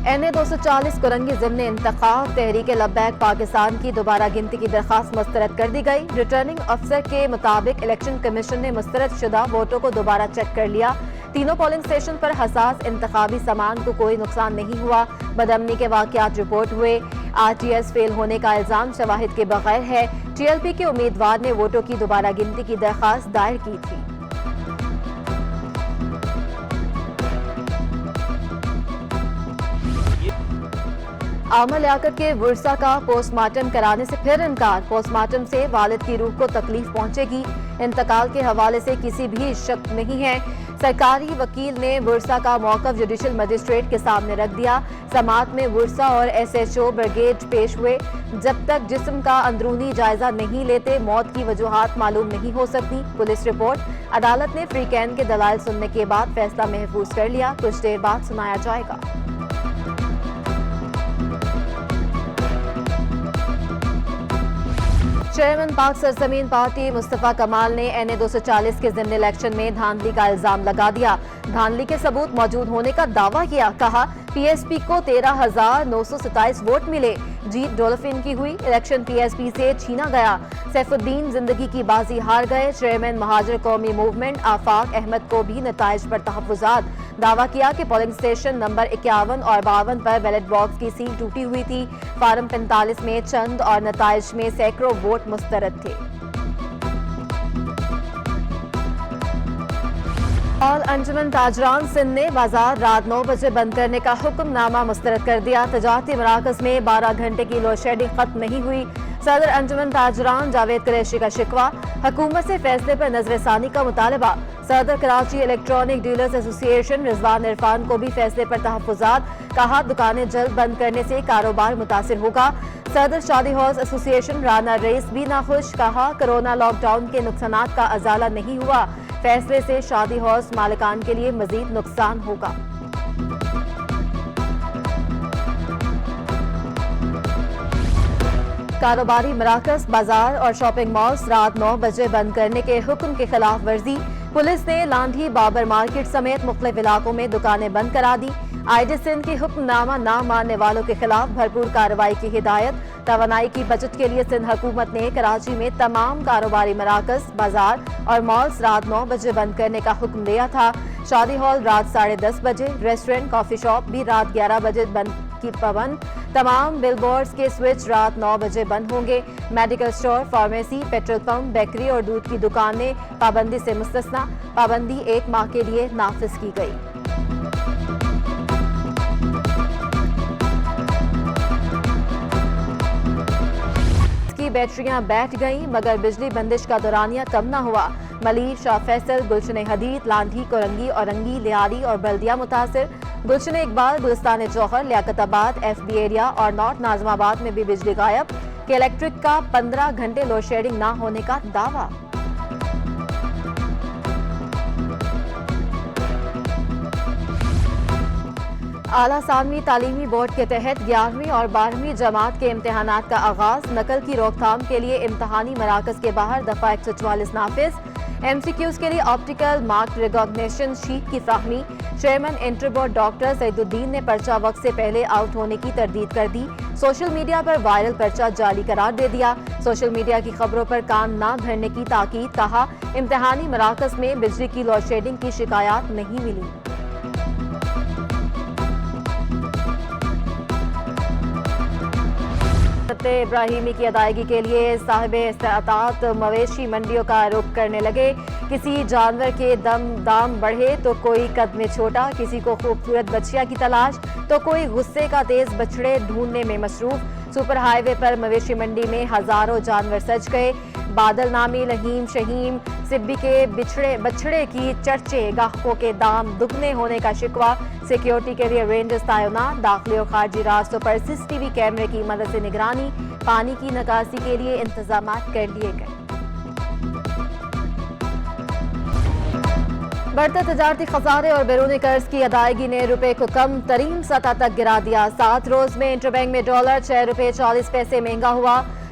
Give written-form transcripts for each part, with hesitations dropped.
NA-240 Korangi ضمن انتخاب تحریک لبیک پاکستان کی دوبارہ گنتی کی درخواست مسترد کر دی گئی۔ ریٹرننگ افسر کے مطابق الیکشن کمیشن نے مسترد شدہ ووٹوں کو دوبارہ چیک کر لیا۔ تینوں پولنگ اسٹیشن پر حساس انتخابی سامان کو کوئی نقصان نہیں ہوا۔ بدامنی کے واقعات رپورٹ ہوئے۔ RTS فیل ہونے کا الزام شواہد کے بغیر ہے۔ TLP کے امیدوار نے ووٹوں کی دوبارہ گنتی کی درخواست دائر کی تھی۔ عامر لیاقت کے ورثا کا پوسٹ مارٹم کرانے سے پھر انکار۔ پوسٹ مارٹم سے والد کی روح کو تکلیف پہنچے گی۔ انتقال کے حوالے سے کسی بھی شک نہیں ہے۔ سرکاری وکیل نے ورثا کا موقف جوڈیشل مجسٹریٹ کے سامنے رکھ دیا۔ سماعت میں ورثا اور SHO بریگیڈ پیش ہوئے۔ جب تک جسم کا اندرونی جائزہ نہیں لیتے موت کی وجوہات معلوم نہیں ہو سکتی۔ Police report. عدالت نے فری کین کے دلائل سننے کے بعد فیصلہ محفوظ کر لیا۔ کچھ دیر بعد سنایا جائے گا۔ چیئرمین پاک سرزمین پارٹی مصطفیٰ کمال نے NA-240 کے ضمن الیکشن میں دھاندلی کا الزام لگا دیا۔ دھاندلی کے ثبوت موجود ہونے کا دعویٰ کیا۔ کہا PSP کو 13,927 ووٹ ملے۔ جیت ڈولفن کی ہوئی۔ الیکشن PSP سے چھینا گیا۔ سیف الدین زندگی کی بازی ہار گئے۔ چیئرمین مہاجر قومی موومنٹ آفاق احمد کو بھی نتائج پر تحفظات۔ دعویٰ کیا کہ پولنگ اسٹیشن نمبر 51 اور 52 پر بیلٹ باکس کی سیل ٹوٹی ہوئی تھی۔ فارم 45 میں چند اور نتائج میں سینکڑوں ووٹ مسترد تھے۔ آل انجمن تاجران سندھ نے بازار رات 9 بجے بند کرنے کا حکم نامہ مسترد کر دیا۔ تجارتی مراکز میں 12 گھنٹے کی لوڈ شیڈنگ ختم نہیں ہوئی۔ صدر انجمن تاجران جاوید قریشی کا شکوہ۔ حکومت سے فیصلے پر نظر ثانی کا مطالبہ۔ صدر کراچی الیکٹرانک ڈیلرز ایسوسی ایشن رضوان عرفان کو بھی فیصلے پر تحفظات۔ کہا دکانیں جلد بند کرنے سے کاروبار متاثر ہوگا۔ صدر شادی ہالز ایسوسی ایشن رانا رئیس بھی ناخوش۔ کہا کرونا لاک ڈاؤن کے نقصانات کا ازالہ نہیں ہوا۔ فیصلے سے شادی ہالز مالکان کے لیے مزید نقصان ہوگا۔ کاروباری مراکز، بازار اور شاپنگ مالز رات 9 بجے بند کرنے کے حکم کی خلاف ورزی۔ پولیس نے لانڈھی بابر مارکیٹ سمیت مختلف علاقوں میں دکانیں بند کرا دی۔ ID سندھ کی حکم نامہ نہ ماننے والوں کے خلاف بھرپور کارروائی کی ہدایت۔ توانائی کی بچت کے لیے سندھ حکومت نے کراچی میں تمام کاروباری مراکز، بازار اور مالز رات 9 بجے بند کرنے کا حکم دیا تھا۔ شادی ہال رات 10:30 بجے، ریسٹورنٹ، کافی شاپ بھی رات 11 بجے بند کی پابند۔ تمام بل بورڈز کے سوئچ رات 9 بجے بند ہوں گے۔ Medical store, pharmacy, petrol pump, bakery اور دودھ کی دکانیں پابندی سے مستثنی۔ پابندی 1 ماہ کے لیے نافذ کی گئی۔ کی بیٹریاں بیٹھ گئیں مگر بجلی بندش کا دورانیہ کم نہ ہوا۔ ملیر، شاہ فیصل، گلشن حدید، لانڈھی، کرنگی، اورنگی، لیاری اور بلدیہ متاثر۔ گلشن اقبال، گلستان جوہر، لیاقت آباد، FB ایریا اور نارتھ ناظم آباد میں بھی بجلی غائب۔ کہ الیکٹرک کا 15 گھنٹے لوڈ شیڈنگ نہ ہونے کا دعویٰ۔ اعلیٰ ثانوی تعلیمی بورڈ کے تحت 11ویں اور 12ویں جماعت کے امتحانات کا آغاز۔ نقل کی روک تھام کے لیے امتحانی مراکز کے باہر دفعہ 144 نافذ۔ MCQs کے لیے آپٹیکل مارک ریکگنیشن شیٹ کی فراہمی۔ چیئرمین انٹر بورڈ ڈاکٹر سعید الدین نے پرچہ وقت سے پہلے آؤٹ ہونے کی تردید کر دی۔ سوشل میڈیا پر وائرل پرچہ جعلی قرار دے دیا۔ سوشل میڈیا کی خبروں پر کان نہ دھرنے کی تاکید۔ کہا امتحانی مراکز میں بجلی کی لوڈ شیڈنگ کی شکایات نہیں ملی۔ ابراہیمی کی ادائیگی کے لیے صاحب استطاعت مویشی منڈیوں کا رخ کرنے لگے۔ کسی جانور کے دام بڑھے تو کوئی قدم چھوٹا، کسی کو خوبصورت بچیا کی تلاش تو کوئی غصے کا تیز بچڑے ڈھونڈنے میں مصروف۔ سپر ہائی وے پر مویشی منڈی میں ہزاروں جانور سج گئے۔ بادل نامی لہیم شہیم سبی کے بچڑے کی چرچے، گاہکوں کے دام دگنے ہونے کا شکوہ۔ سیکیورٹی کے لیے رینجرز تعینات، داخلی اور خارجی راستوں پر CCTV کیمرے کی مدد سے نگرانی۔ پانی کی نکاسی کے لیے انتظامات کر لیے گئے۔ بڑھتے تجارتی خسارے اور بیرونی قرض کی ادائیگی نے روپے کو کم ترین سطح تک گرا دیا۔ 7 روز میں انٹر بینک میں ڈالر 6 روپے 40 پیسے مہنگا ہوا۔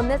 19